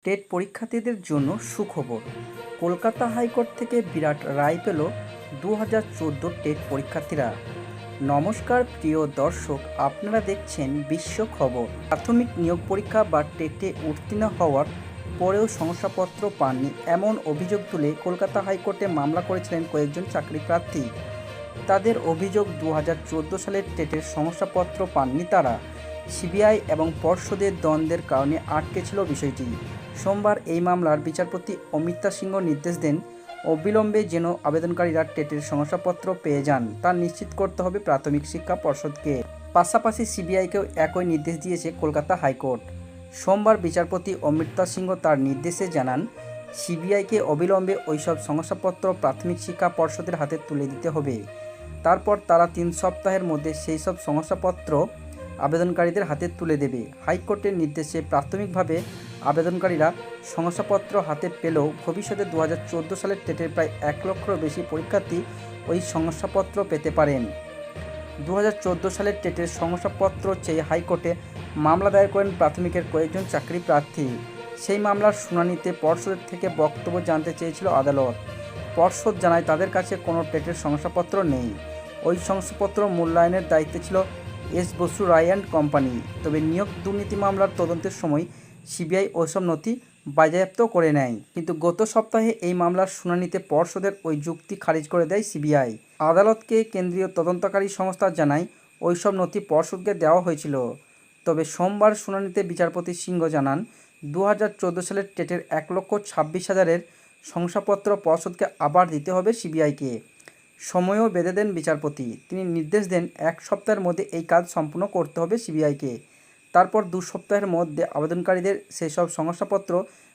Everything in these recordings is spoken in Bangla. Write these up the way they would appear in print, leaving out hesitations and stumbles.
টেট পরীক্ষার্থীদের জন্য সুখবর। কলকাতা হাইকোর্ট থেকে বিরাট রায় পেল 2014 টেট পরীক্ষার্থীরা। নমস্কার প্রিয় দর্শক, আপনারা দেখছেন বিশ্ব খবর। প্রাথমিক নিয়োগ পরীক্ষা বা টেটে উত্তীর্ণ হওয়ার পরেও শংসাপত্র পাননি এমন অভিযোগ তুলে কলকাতা হাইকোর্টে মামলা করেছিলেন কয়েকজন চাকরি প্রার্থী। তাদের অভিযোগ 2014 সালের টেটের শংসাপত্র পাননি তারা। সিবিআই এবং পর্ষদের দ্বন্দ্বের কারণে আটকে ছিল বিষয়টি। সোমবার এই মামলার বিচারপতি অমিতা সিংহ নির্দেশ দেন, অবিলম্বে যেন আবেদনকারীরা টেটের শংসাপত্র পেয়ে যান তা নিশ্চিত করতে হবে প্রাথমিক শিক্ষা পর্ষদকে। পাশাপাশি সিবিআইকেও একই নির্দেশ দিয়েছে কলকাতা হাইকোর্ট। সোমবার বিচারপতি অমিতা সিংহ তার নির্দেশে জানান, সিবিআইকে অবিলম্বে ওইসব শংসাপত্র প্রাথমিক শিক্ষা পর্ষদের হাতে তুলে দিতে হবে। তারপর তারা 3 সপ্তাহের মধ্যে সেই সব শংসাপত্র আবেদনকারীদের হাতে তুলে দেবে। হাইকোর্টের নির্দেশে প্রাথমিকভাবে আবেদনকারীরা শংসাপত্র হাতে পেলেও ভবিষ্যতে 2014 সালের টেটের প্রায় 1 লক্ষেরও বেশি পরীক্ষার্থী ওই শংসাপত্র পেতে পারেন। 2014 সালের টেটের শংসাপত্র চেয়ে হাইকোর্টে মামলা দায়ের করেন প্রাথমিকের কয়েকজন চাকরি প্রার্থী। সেই মামলার শুনানিতে পর্ষদের থেকে বক্তব্য জানতে চেয়েছিল আদালত। পর্ষদ জানায় তাদের কাছে কোনো টেটের শংসাপত্র নেই। ওই শংসাপত্র মূল্যায়নের দায়িত্বে ছিল S Basu Ray and company. তবে নিয়োগ দুর্নীতি মামলার তদন্তের সময় সিবিআই ওইসব নথি বাজেয়াপ্ত করে নেয়। কিন্তু গত সপ্তাহে এই মামলার শুনানিতে পর্ষদের ওই যুক্তি খারিজ করে দেয় সিবিআই। আদালতকে কেন্দ্রীয় তদন্তকারী সংস্থা জানায় ওইসব নথি পর্ষদকে দেওয়া হয়েছিল। তবে সোমবার শুনানিতে বিচারপতি সিংহ জানান, 2014 সালের টেটের 1,26,000-এর শংসাপত্র পর্ষদকে আবার দিতে হবে সিবিআইকে। সময়ও বেঁধে দেন বিচারপতি। তিনি নির্দেশ দেন 1 সপ্তাহের মধ্যে এই কাজ সম্পূর্ণ করতে হবে সিবিআইকে। তারপর 2 সপ্তাহের মধ্যে আবেদনকারীদের সেসব শংসাপত্র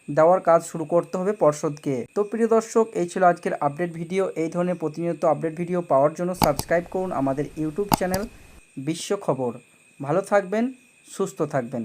দেওয়ার কাজ শুরু করতে হবে পর্ষদকে। তো প্রিয় দর্শক, এই ছিল আজকের আপডেট ভিডিও। এই ধরনের প্রতিনিয়ত আপডেট ভিডিও পাওয়ার জন্য সাবস্ক্রাইব করুন আমাদের ইউটিউব চ্যানেল বিশ্ব খবর। ভালো থাকবেন, সুস্থ থাকবেন।